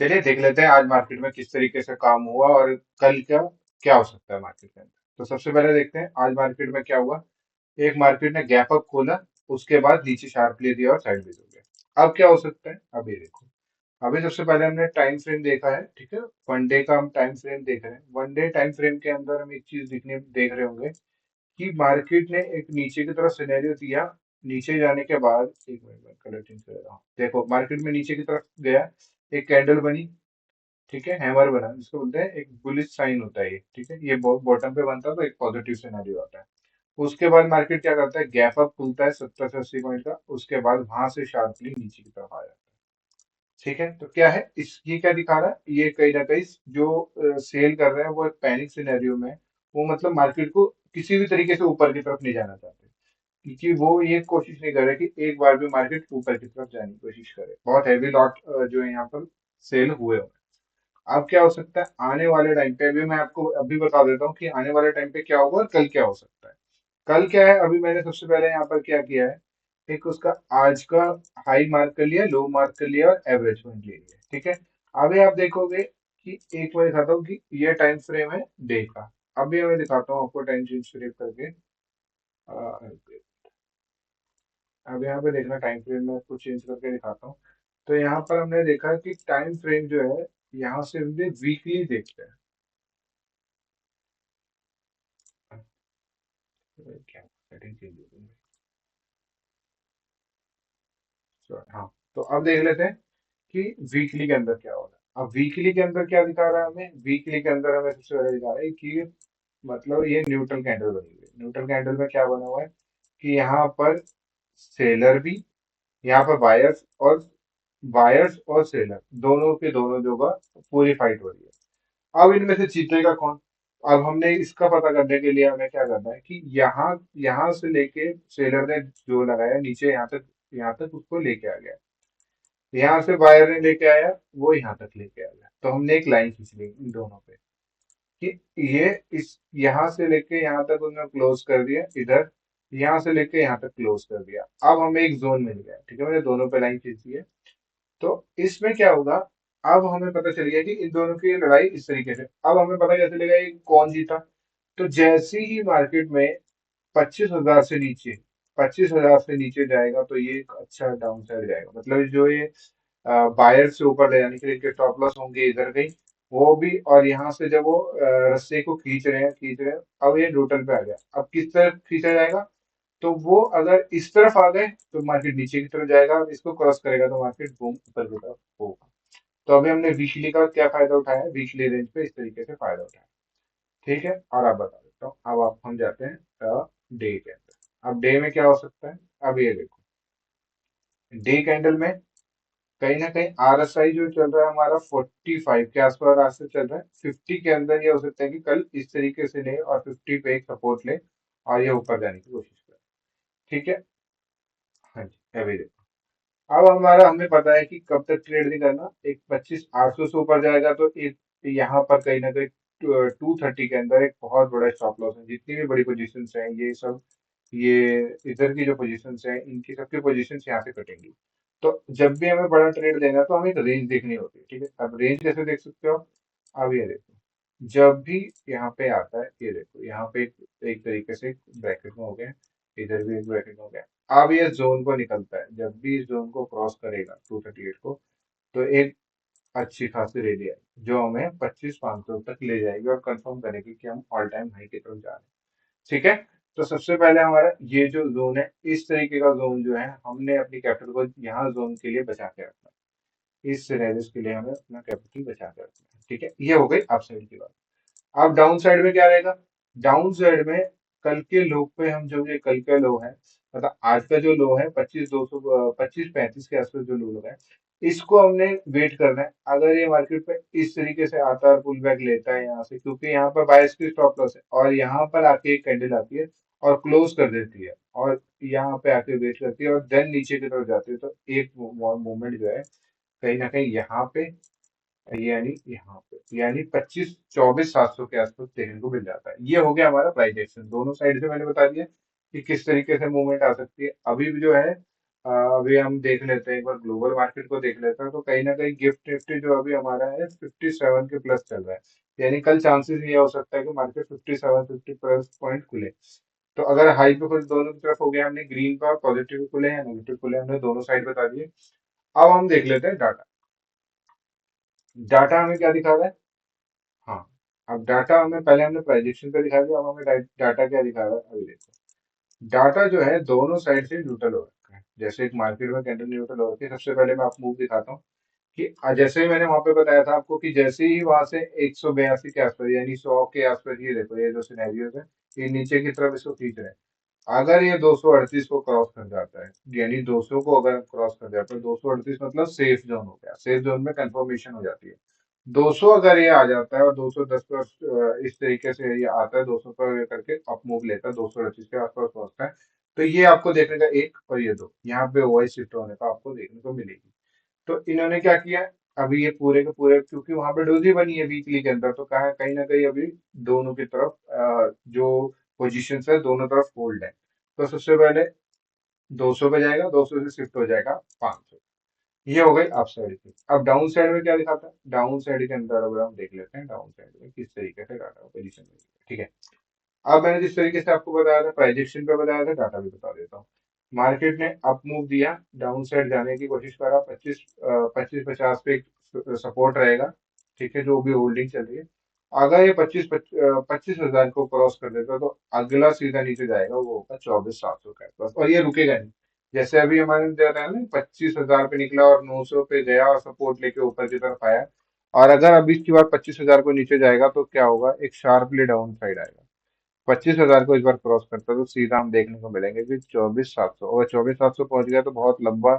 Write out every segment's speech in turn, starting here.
चलिए देख लेते हैं आज मार्केट में किस तरीके से काम हुआ और कल क्या क्या हो सकता है मार्केट के अंदर। तो सबसे पहले देखते हैं आज मार्केट में क्या हुआ। एक मार्केट ने गैप अप खोला, उसके बाद नीचे शार्पली दिया और साइडवेज हो गया। अब क्या हो सकता है, अभी देखो। अभी सबसे पहले हमने टाइम फ्रेम देखा है, ठीक है। वन डे का हम टाइम फ्रेम देख रहे हैं। वन डे टाइम फ्रेम के अंदर हम एक चीज देख रहे होंगे कि मार्केट ने एक नीचे की तरफ सिनेरियो दिया। नीचे जाने के बाद एक मिनट में कलर चेंज कर रहा हूँ। देखो मार्केट में नीचे की तरफ गया, एक कैंडल बनी, ठीक है, हैमर बना, जिसको बोलते हैं एक बुलिश साइन होता है ये, ठीक है। ये बॉटम पे बनता है तो एक पॉजिटिव सिनेरियो आता है। उसके बाद मार्केट क्या करता है, गैप अप खुलता है 70 से 80 पॉइंट का, उसके बाद वहां से शार्पली नीचे की तरफ आ जाता है। ठीक है, तो क्या है इस ये क्या दिखा रहा है, ये कहीं ना कहीं जो सेल कर रहे हैं वो एक पैनिक सिनेरियो में, वो मतलब मार्केट को किसी भी तरीके से ऊपर की तरफ नहीं जाना चाहते, क्योंकि वो ये कोशिश नहीं कर रहे कि एक बार भी मार्केट ऊपर की तरफ जाने की कोशिश करे। बहुत हैवी लॉट जो है यहाँ पर सेल हुए हुए हैं। अब क्या हो सकता है आने वाले टाइम पे, अभी मैं आपको अभी बता देता हूँ कि आने वाले टाइम पे क्या होगा और कल क्या हो सकता है। कल क्या है, अभी मैंने सबसे पहले यहाँ पर क्या किया है, एक उसका आज का हाई मार्क कर लिया, लो मार्क कर लिया और एवरेज पॉइंट ले लिया, ठीक है। अभी आप देखोगे कि एक मैं दिखाता हूँ कि ये टाइम फ्रेम है डे का। अभी मैं दिखाता हूँ आपको टाइम चेंज करके। अ, अब यहाँ पे देखना टाइम फ्रेम में कुछ चेंज करके दिखाता हूँ। तो यहाँ पर हमने देखा कि टाइम फ्रेम जो है, यहाँ से हमने वीकली देखते हैं। क्या सेटिंग चेंज हो गई। हाँ, तो अब देख लेते हैं कि वीकली के अंदर क्या हो रहा है। अब वीकली के अंदर क्या दिखा रहा है हमें, वीकली के अंदर हमें सबसे पहले दिखा रहा है कि मतलब ये न्यूट्रल कैंडल बनी हुई है। न्यूट्रल कैंडल में क्या बना हुआ है कि यहाँ पर सेलर भी, यहाँ पर बायर्स और सेलर दोनों के दोनों जो का पूरी फाइट हो रही है। अब इनमें से जीतेगा कौन। अब हमने इसका पता करने के लिए हमें क्या करना है कि यहाँ यहाँ से लेके सेलर ने जो लगाया नीचे, यहाँ तक उसको लेके आ गया। यहाँ से बायर ने लेके आया, वो यहाँ तक लेके आ गया, तो हमने एक लाइन खींच ली इन दोनों पे कि ये इस यहाँ से लेके यहाँ तक उन्होंने क्लोज कर दिया इधर, यहाँ से लेके यहाँ तक क्लोज कर दिया। अब हमें एक जोन मिल गया, ठीक है, मैंने दोनों पे लाइन खींची है। तो इसमें क्या होगा, अब हमें पता चल गया कि इन दोनों की लड़ाई इस तरीके से। अब हमें पता कैसे चलेगा ये कौन जीता। तो जैसे ही मार्केट में 25,000 से नीचे 25,000 से नीचे जाएगा तो ये एक अच्छा डाउन साइड जाएगा, मतलब जो ये बायर से ऊपर ले जाने के लिए इनके स्टॉप लॉस होंगे इधर कहीं, वो भी। और यहाँ से जब वो रस्से को खींच रहे हैं, अब ये न्यूट्रल पे आ गया। अब किस तरफ खींचा जाएगा, तो वो अगर इस तरफ आ गए तो मार्केट नीचे की तरफ जाएगा, और इसको क्रॉस करेगा तो मार्केट बूम ऊपर की तरफ होगा। तो अभी हमने वीकली का क्या फायदा उठाया, वीकली रेंज पे इस तरीके से फायदा उठाया, ठीक है। और आप बता देता हूँ, अब आप हम जाते हैं डे के अंदर। अब डे में क्या हो सकता है, अब ये देखो डे कैंडल में कहीं ना कहीं आरएसआई जो चल रहा है हमारा 45 के आसपास रास्ते चल रहा है। 50 के अंदर ये हो सकता है कि कल इस तरीके से ले और 50 पे एक सपोर्ट ले और ये ऊपर जाने की कोशिश करे, ठीक है। हाँ जी, अभी देखो। अब हमारा हमें पता है कि कब तक ट्रेड नहीं करना। एक 25,800 से ऊपर जाएगा तो एक यहाँ पर कहीं ना कहीं 230 के अंदर एक बहुत बड़ा स्टॉप लॉस है। जितनी भी बड़ी पोजीशन है ये सब, ये इधर की जो पोजीशन है इनकी सबकी पोजीशन यहाँ से कटेंगी। तो जब भी हमें बड़ा ट्रेड लेना है तो हमें एक रेंज देखनी होती है, ठीक है। अब रेंज कैसे देख सकते हो, अब ये देखो जब भी यहाँ पे आता है, ये देखो यहाँ पे एक तरीके से ब्रैकेट में हो गया, इधर भी एक ब्रैकेट में हो गया। अब ये जोन को निकलता है, जब भी इस जोन को क्रॉस करेगा 238 को, तो एक अच्छी खासी रैली आएगी जो हमें 25,500 तक ले जाएगी और कंफर्म करेगी कि हम ऑल टाइम हाई की तरफ जा रहे हैं, ठीक है। तो सबसे पहले हमारा ये जो जोन है, इस तरीके का जोन जो है हमने अपनी कैपिटल को यहाँ जोन के लिए बचा के रखना है। इस सिनेरियोस के लिए हमें अपना कैपिटल बचा के रखना है, ठीक है। ये हो गई अप साइड की बात। अब डाउन साइड में क्या रहेगा, डाउन साइड में कल के लो पे हम जो, ये कल का लो है, मतलब आज का जो लो है 25,200 25,35 के आसपास जो लो है, इसको हमने वेट करना है। अगर ये मार्केट पे इस तरीके से आता है, पुल बैक लेता है यहाँ से, क्योंकि यहाँ पर बायस की स्टॉप लॉस है, और यहाँ पर आके एक कैंडल आती है और क्लोज कर देती है, और यहाँ पे आके वेट करती है और देन नीचे की तरफ जाती है, तो एक मूवमेंट जो है कहीं ना कहीं यहाँ पे, यानी यहाँ पे, यानी 25,24,700 के आसपास देखने को मिल जाता है। ये हो गया हमारा प्राइस एक्शन। दोनों साइड से मैंने बता दिया कि किस तरीके से मूवमेंट आ सकती है। अभी भी जो है अभी हम देख लेते हैं, एक बार ग्लोबल मार्केट को देख लेते हैं, तो कहीं ना कहीं गिफ्ट निफ्टी जो अभी हमारा है 57 के प्लस चल रहा है। यानी कल चांसेस ये हो सकता है कि मार्केट 57 50 प्लस पॉइंट खुले। तो अगर हाई पे खुले, दोनों की तरफ हो गया, हमने ग्रीन का पॉजिटिव खुले या नेगेटिव खुले, हमने दोनों साइड बता दिए। अब हम देख लेते हैं डाटा। डाटा हमें क्या दिखा रहा है? हाँ, अब डाटा हमें, पहले हमने प्रेडिक्शन पे दिखा दिया, अब हमें डाटा क्या दिखा रहा है अभी देखो। डाटा जो है दोनों साइड से न्यूट्रल हो रखा है, जैसे एक मार्केट में कैंडल न्यूट्रल हो रखी है। सबसे पहले मैं आपको मूव दिखाता हूँ कि जैसे ही मैंने वहां पे बताया था आपको कि जैसे ही वहां से 182 के आसपास यानी 100 के आसपास, ये देखो ये जो सिनेरियोस है, ये नीचे की तरफ इसको खींच रहे हैं। अगर ये 238 को क्रॉस कर जाता है, यानी 200 को अगर क्रॉस कर जाता है, 238 मतलब सेफ जोन हो गया, सेफ जोन में कंफर्मेशन हो जाती है। 200 अगर ये आ जाता है और 210 पर इस तरीके से ये आता है, 200 पर ये करके अप मूव लेता है, 238 के आसपास पहुंचता है, तो ये आपको देखने का एक और ये दो, यहाँ पे ओआई शिफ्ट होने का आपको देखने को मिलेगी। तो इन्होंने क्या किया, अभी ये पूरे के पूरे, क्योंकि वहां पे डोजी बनी है वीकली के अंदर, तो कहा कहीं ना कहीं अभी दोनों की तरफ जो पोजीशंस है दोनों तरफ होल्ड है। तो सबसे पहले 200 पे जाएगा, 200 से शिफ्ट हो जाएगा 500। ये हो गई अप साइड की। अब डाउन साइड में क्या दिखाता है? डाउन साइड के अंदर अगर हम देख लेते हैं डाउन साइड में किस तरीके से डाटा पोजीशन में, ठीक है। अब मैंने जिस तरीके से आपको बताया था, प्राइजेक्शन पे बताया था, डाटा भी बता देता हूँ। मार्केट ने अप मूव दिया, डाउन साइड जाने की कोशिश करा, 25 पे सपोर्ट रहेगा, ठीक है, जो भी होल्डिंग चल रही है। अगर ये 25,000 को क्रॉस कर देता तो अगला सीधा नीचे जाएगा, वो होगा 24,700 का बस, और ये रुकेगा नहीं। जैसे अभी हमारे दे रहा है ना, 25,000 पे निकला और 900 पे गया और सपोर्ट लेके ऊपर की तरफ आया। और अगर अभी इसकी बार 25,000 को नीचे जाएगा तो क्या होगा, एक शार्पली डाउन साइड आएगा। 25,000 को इस बार क्रॉस करता है तो सीधा हम देखने को मिलेंगे कि 24,700, और 24,700 पहुंच गया तो बहुत लंबा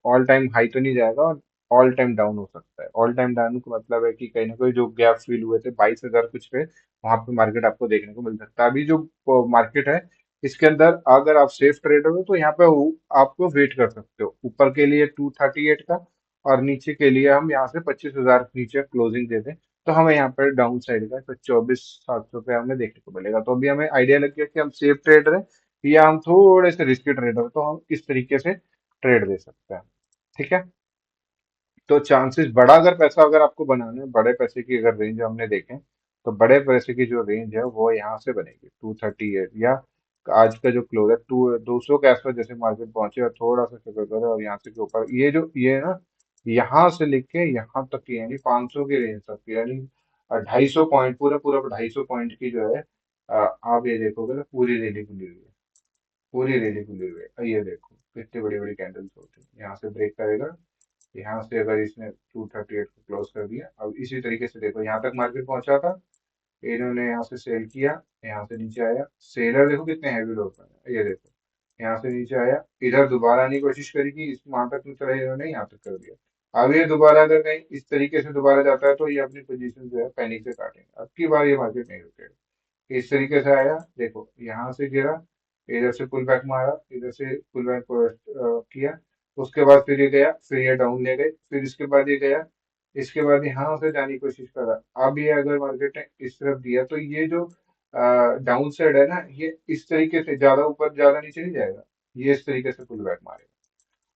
ऑल टाइम हाई तो नहीं जाएगा, और ऑल टाइम डाउन हो सकता है। ऑल टाइम डाउन का मतलब है कि कहीं ना कहीं जो गैप फिल हुए थे 22,000 कुछ पे, वहां पे मार्केट आपको देखने को मिल सकता है। अभी जो मार्केट है, इसके अंदर अगर आप सेफ ट्रेडर हो तो यहाँ पे आपको वेट कर सकते हो, ऊपर के लिए 238 का, और नीचे के लिए हम यहाँ से 25,000 नीचे क्लोजिंग दे दें, तो हमें यहाँ पर डाउन साइड का तो 24,700 पे हमें देखने को मिलेगा। तो अभी हमें आइडिया लग गया कि हम सेफ ट्रेडर हैं या हम थोड़े से रिस्की ट्रेडर हैं, तो हम इस तरीके से ट्रेड दे सकते हैं, ठीक है। तो चांसेस बड़ा, अगर पैसा अगर आपको बनाना है, बड़े पैसे की अगर रेंज हमने देखें, तो बड़े पैसे की जो रेंज है वो यहाँ से बनेगी 238, या आज का जो क्लोज है 200 के आसपास, जैसे मार्केट पहुंचे और थोड़ा सा चक्कर करे और यहाँ से के ऊपर, ये जो ये है ना, यहाँ से लेके यहाँ तक की, यानी 500 की रेंज तक की, यानी 250 पॉइंट, पूरा पूरा 250 पॉइंट की जो है, आप ये देखोगे तो पूरी रैली खुली हुई है, पूरी रैली खुली हुई है। ये देखो कितनी बड़ी बड़ी कैंडल्स होती है, यहाँ से ब्रेक करेगा, यहाँ से अगर इसने 238 को क्लोज कर दिया, अब इसी तरीके से देखो यहाँ तक मार्केट पहुंचा था, इन्होंने यहाँ से सेल किया, यहाँ से नीचे आया, सेलर देखो कितने हैवी लोग हैं, ये देखो यहाँ से नीचे आया, इधर दोबारा आने की कोशिश करी कि इस वहां तक नहीं चला, इन्होंने यहाँ तक कर दिया। अब ये दोबारा अगर कहीं इस तरीके से दोबारा जाता है तो ये अपनी पोजीशन जो है पैनिक से काटेंगे, अब की बार ये मार्केट नहीं रुकेगा। इस तरीके से आया, देखो यहाँ से गिरा, इधर से पुल बैक मारा, इधर से पुल बैक किया, उसके बाद फिर ये गया, फिर ये डाउन ले गए, फिर इसके बाद ये गया, इसके बाद यहाँ से जाने की कोशिश करा। अब ये अगर मार्केट ने इस तरफ दिया तो ये जो डाउन साइड है ना, ये इस तरीके से ज्यादा ऊपर ज्यादा नीचे नहीं जाएगा, ये इस तरीके से पुल बैक मारेगा,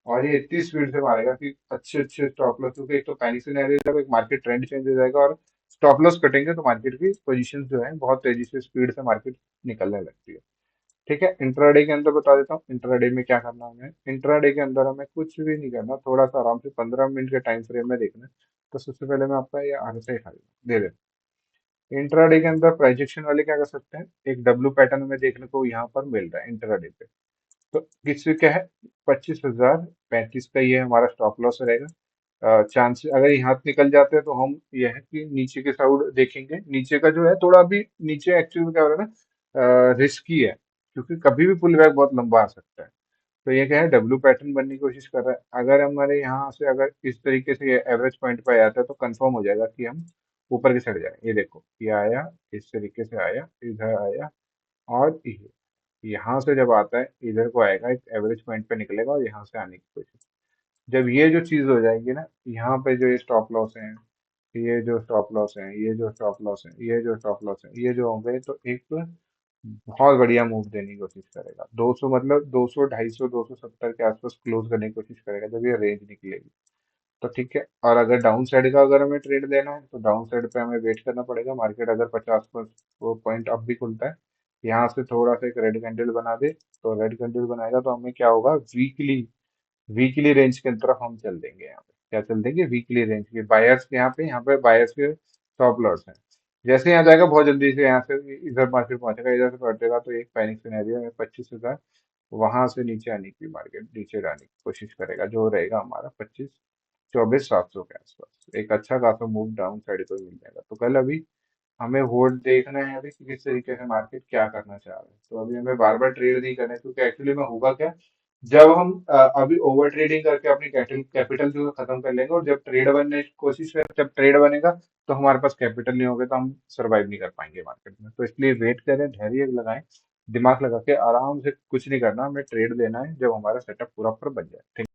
और ये इतनी स्पीड से मारेगा कि अच्छे अच्छे स्टॉप लॉस, क्योंकि एक तो पैनिक सिनेरियो जब एक मार्केट ट्रेंड चेंज हो जाएगा और स्टॉप लॉस कटेंगे तो मार्केट की पोजीशन जो है बहुत तेजी से स्पीड से मार्केट निकलने लगती है, ठीक है। इंट्राडे के अंदर बता देता हूँ, इंट्राडे में क्या करना है हमें। इंट्राडे के अंदर हमें कुछ भी नहीं करना, थोड़ा सा आराम से 15 मिनट के टाइम फ्रेम में देखना है। तो सबसे पहले मैं आपका ये आरएसआई दे देता हूँ। इंट्राडे के अंदर प्राइजेक्शन वाले क्या कर सकते हैं, एक डब्ल्यू पैटर्न हमें देखने को यहाँ पर मिल रहा है इंट्राडे पे। तो किससे क्या है, 25,035 का ये हमारा स्टॉप लॉस रहेगा। चांस अगर ये हाथ निकल जाते हैं तो हम ये है कि नीचे के साइड देखेंगे, नीचे का जो है थोड़ा अभी नीचे एक्चुअली में क्या हो रहा है ना, रिस्की है, क्योंकि कभी भी पुल बैक बहुत लंबा आ सकता है। तो ये क्या है, डब्ल्यू पैटर्न बनने की कोशिश कर रहा है। अगर हमारे यहाँ से अगर इस तरीके से एवरेज पॉइंट पे आ जाता है तो कंफर्म हो जाएगा कि हम ऊपर की साइड जाए। ये देखो ये आया, इस तरीके से आया, इधर आया, और ये यहाँ से जब आता है इधर को आएगा, एक एवरेज पॉइंट पे निकलेगा और यहाँ से आने की कोशिश। जब ये जो चीज हो जाएगी ना, यहाँ पे जो ये स्टॉप लॉस है, ये जो स्टॉप लॉस है, ये जो स्टॉप लॉस है, ये जो स्टॉप लॉस है, ये जो हो गए, तो एक बहुत बढ़िया मूव देने की कोशिश करेगा, 200 मतलब 200 250 270 के आसपास क्लोज करने की कोशिश करेगा जब ये रेंज निकलेगी। तो ठीक है, और अगर डाउन साइड का अगर हमें ट्रेड देना है तो डाउन साइड पे हमें वेट करना पड़ेगा। मार्केट अगर 50 पॉइंट अप भी खुलता है, यहाँ से थोड़ा सा एक रेड कैंडल बना दे, तो रेड कैंडल बनाएगा तो हमें क्या होगा, वीकली वीकली रेंज की तरफ हम चल देंगे। यहाँ पे क्या चल देंगे, वीकली रेंज के बायर्स के यहाँ पे बायर्स के स्टॉप लॉस हैं। जैसे यहाँ जाएगा बहुत जल्दी से, यहाँ से इधर मार्केट पहुंचेगा, इधर से पहुंचेगा तो एक पैनिक सिनेरियो में 25,000 वहां से नीचे आने की, मार्केट नीचे आने की कोशिश करेगा, जो रहेगा हमारा 24,700 के आसपास। एक अच्छा खासा मूव डाउन साइड को मिल जाएगा। तो कल अभी हमें वोट देखना है अभी कि किस तरीके से मार्केट क्या करना चाह रहा है। तो अभी हमें बार बार ट्रेड नहीं करना है, क्योंकि एक्चुअली में होगा क्या, जब हम अभी ओवर ट्रेडिंग करके अपनी कैपिटल कैपिटल जो है खत्म कर लेंगे, और जब ट्रेड बनने की कोशिश करें, जब ट्रेड बनेगा तो हमारे पास कैपिटल नहीं होगा, तो हम सर्वाइव नहीं कर पाएंगे मार्केट में। तो इसलिए वेट करें, धैर्य लगाएं, दिमाग लगा के आराम से, कुछ नहीं करना, हमें ट्रेड लेना है जब हमारा सेटअप पूरा पर बन जाए। ठीक